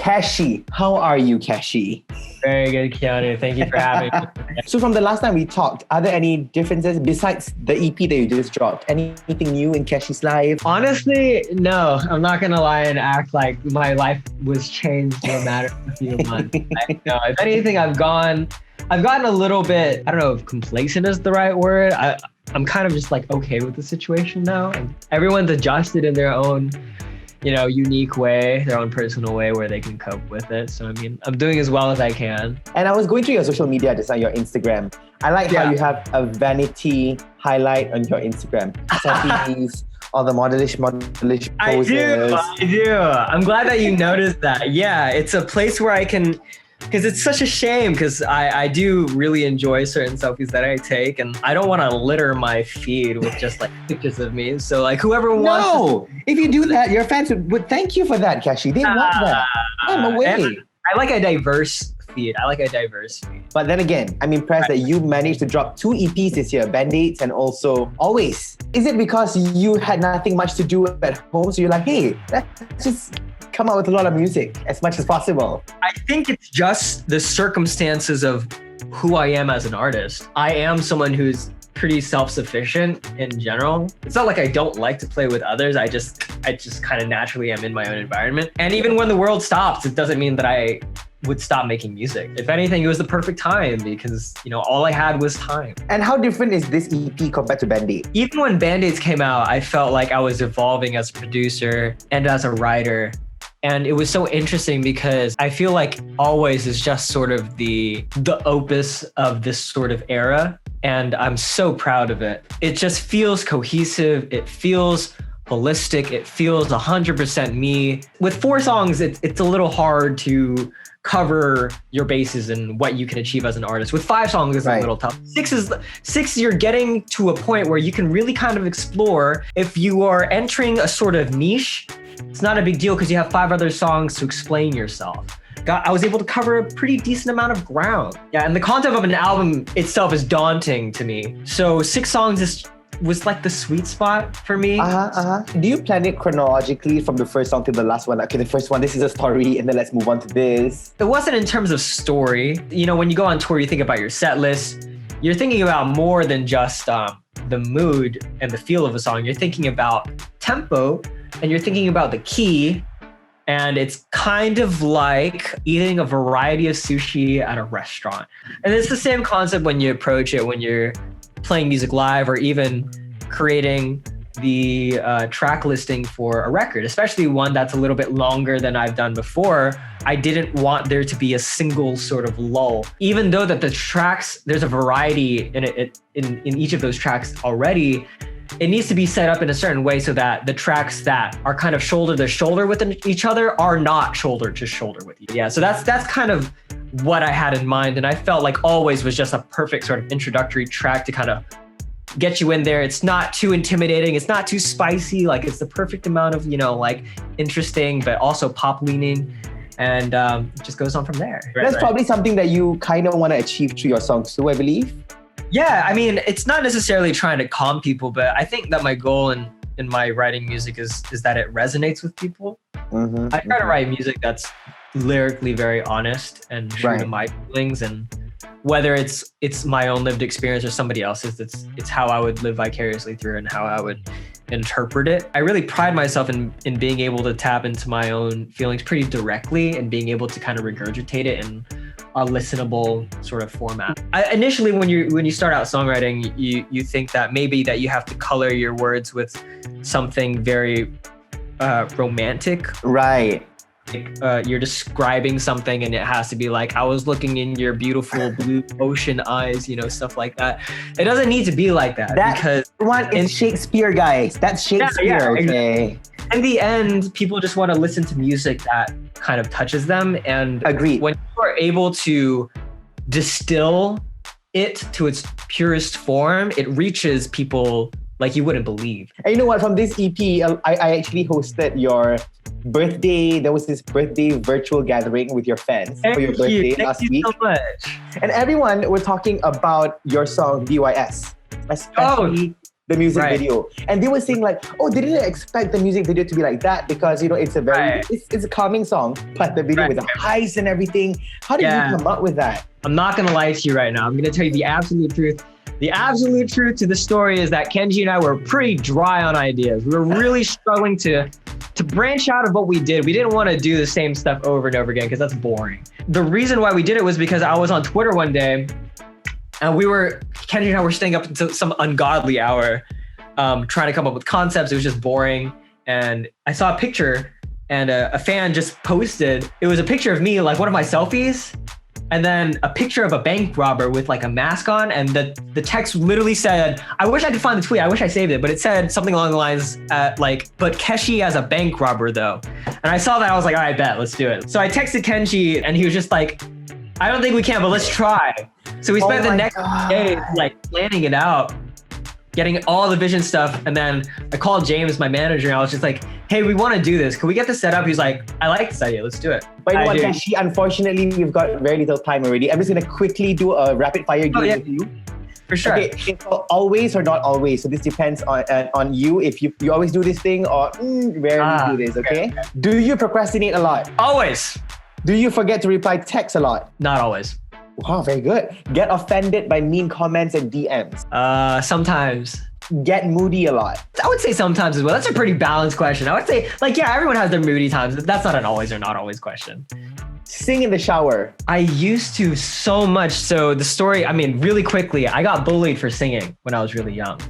Keshi. How are you, Keshi? Very good, Keanu. Thank you for having me. So from the last time we talked, are there any differences besides the EP that you just dropped? Anything new in Keshi's life? Honestly, no. I'm not gonna lie and act like my life was changed in a matter of a few months. No, if anything, I've gotten a little bit, I don't know if complacent is the right word. I'm kind of just like okay with the situation now. And everyone's adjusted in their own, unique way, their own personal way where they can cope with it. So, I mean, I'm doing as well as I can. And I was going through your social media just on your Instagram. I like how you have a vanity highlight on your Instagram. Selfies, all the modelish poses. I do. I'm glad that you noticed that. Yeah, it's a place where I can... Because it's such a shame because I do really enjoy certain selfies that I take and I don't want to litter my feed with just like pictures of me. So like whoever wants... No! If you do that, your fans would thank you for that, Keshi. They want that. I'm away. I like a diverse feed. But then again, I'm impressed that you managed to drop 2 EPs this year, Band-Aids and also Always. Is it because you had nothing much to do at home? So you're like, hey, let's just come out with a lot of music as much as possible? I think it's just the circumstances of who I am as an artist. I am someone who's pretty self-sufficient in general. It's not like I don't like to play with others. I just kind of naturally am in my own environment. And even when the world stops, it doesn't mean that I would stop making music. If anything, it was the perfect time because, all I had was time. And how different is this EP compared to Band-Aid? Even when Band-Aids came out, I felt like I was evolving as a producer and as a writer. And it was so interesting because I feel like Always is just sort of the opus of this sort of era. And I'm so proud of it. It just feels cohesive. It feels holistic. It feels 100% me. With 4 songs, it's a little hard to cover your bases and what you can achieve as an artist. With 5 songs, it's a little tough. 6, you're getting to a point where you can really kind of explore. If you are entering a sort of niche, it's not a big deal because you have 5 other songs to explain yourself. I was able to cover a pretty decent amount of ground. Yeah, and the concept of an album itself is daunting to me. So 6 songs was like the sweet spot for me. Do you plan it chronologically from the first song to the last one? Okay, the first one, this is a story, and then let's move on to this. It wasn't in terms of story. When you go on tour, you think about your set list. You're thinking about more than just the mood and the feel of a song. You're thinking about tempo, and you're thinking about the key. And it's kind of like eating a variety of sushi at a restaurant. And it's the same concept when you approach it when you're playing music live or even creating the track listing for a record, especially one that's a little bit longer than I've done before. I didn't want there to be a single sort of lull. Even though that the tracks, there's a variety in each of those tracks already, it needs to be set up in a certain way so that the tracks that are kind of shoulder to shoulder with each other are not shoulder to shoulder with you. Yeah, so that's kind of what I had in mind. And I felt like Always was just a perfect sort of introductory track to kind of get you in there. It's not too intimidating. It's not too spicy. Like it's the perfect amount of, interesting, but also pop leaning. And it just goes on from there. That's probably something that you kind of want to achieve through your songs too, I believe. Yeah, I mean, it's not necessarily trying to calm people, but I think that my goal in my writing music is that it resonates with people. I try to write music that's lyrically very honest and true to my feelings, and whether it's my own lived experience or somebody else's, it's how I would live vicariously through and how I would interpret it. I really pride myself in being able to tap into my own feelings pretty directly and being able to kind of regurgitate it in a listenable sort of format. Initially, when you start out songwriting, you think that maybe that you have to color your words with something very romantic. Right. Like, you're describing something and it has to be like, I was looking in your beautiful blue ocean eyes, stuff like that. It doesn't need to be like that because one is Shakespeare, guys. That's Shakespeare. Okay. In the end, people just want to listen to music that kind of touches them. And agreed. When you are able to distill it to its purest form, it reaches people like you wouldn't believe. And you know what? From this EP, I actually hosted your birthday. There was this birthday virtual gathering with your fans for your birthday last week. Thank you so much. And everyone were talking about your song BYS, especially the music Right. video. And they were saying like, oh, they didn't expect the music video to be like that because, you know, it's a very, Right. it's a calming song, but the video Right. with the highs and everything. How did Yeah. you come up with that? I'm not gonna lie to you right now. I'm gonna tell you the absolute truth. The absolute truth to the story is that Kenji and I were pretty dry on ideas. We were really struggling to branch out of what we did. We didn't want to do the same stuff over and over again because that's boring. The reason why we did it was because I was on Twitter one day and Kenji and I were staying up until some ungodly hour trying to come up with concepts. It was just boring. And I saw a picture and a fan just posted, it was a picture of me, like one of my selfies, and then a picture of a bank robber with like a mask on, and the text literally said, I wish I could find the tweet, I wish I saved it, but it said something along the lines but Keshi as a bank robber though. And I saw that, I was like, all right, bet, let's do it. So I texted Kenji and he was just like, I don't think we can, but let's try. So we spent the next day like planning it out, getting all the vision stuff. And then I called James, my manager, and I was just like, hey, we want to do this. Can we get this set up? He's like, I like this idea. Let's do it. But you know what, Keshi, unfortunately, we've got very little time already. I'm just going to quickly do a rapid fire game with you. For sure. Okay, it's always or not always. So this depends on you. If you always do this thing or rarely do this, okay? Do you procrastinate a lot? Always. Do you forget to reply text a lot? Not always. Wow, very good. Get offended by mean comments and DMs? Sometimes. Get moody a lot? I would say sometimes as well. That's a pretty balanced question. I would say, like, yeah, everyone has their moody times. That's not an always or not always question. Sing in the shower? I used to so much. So the story, I mean, really quickly, I got bullied for singing when I was really young.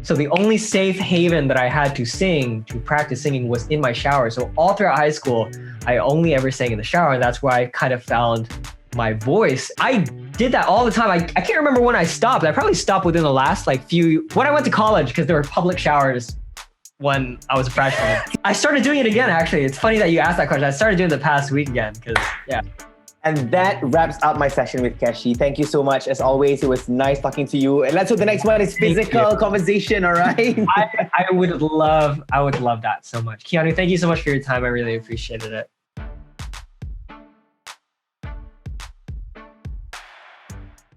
So the only safe haven that I had to practice singing was in my shower. So all throughout high school, I only ever sang in the shower. And that's where I kind of found my voice. I did that all the time. I can't remember when I stopped. I probably stopped within the last when I went to college, because there were public showers when I was a freshman. I started doing it again, actually. It's funny that you asked that question. I started doing it the past week again, because yeah. And that wraps up my session with Keshi. Thank you so much. As always, it was nice talking to you. And let's hope the next one is physical conversation, all right? I would love that so much. Keanu, thank you so much for your time. I really appreciated it.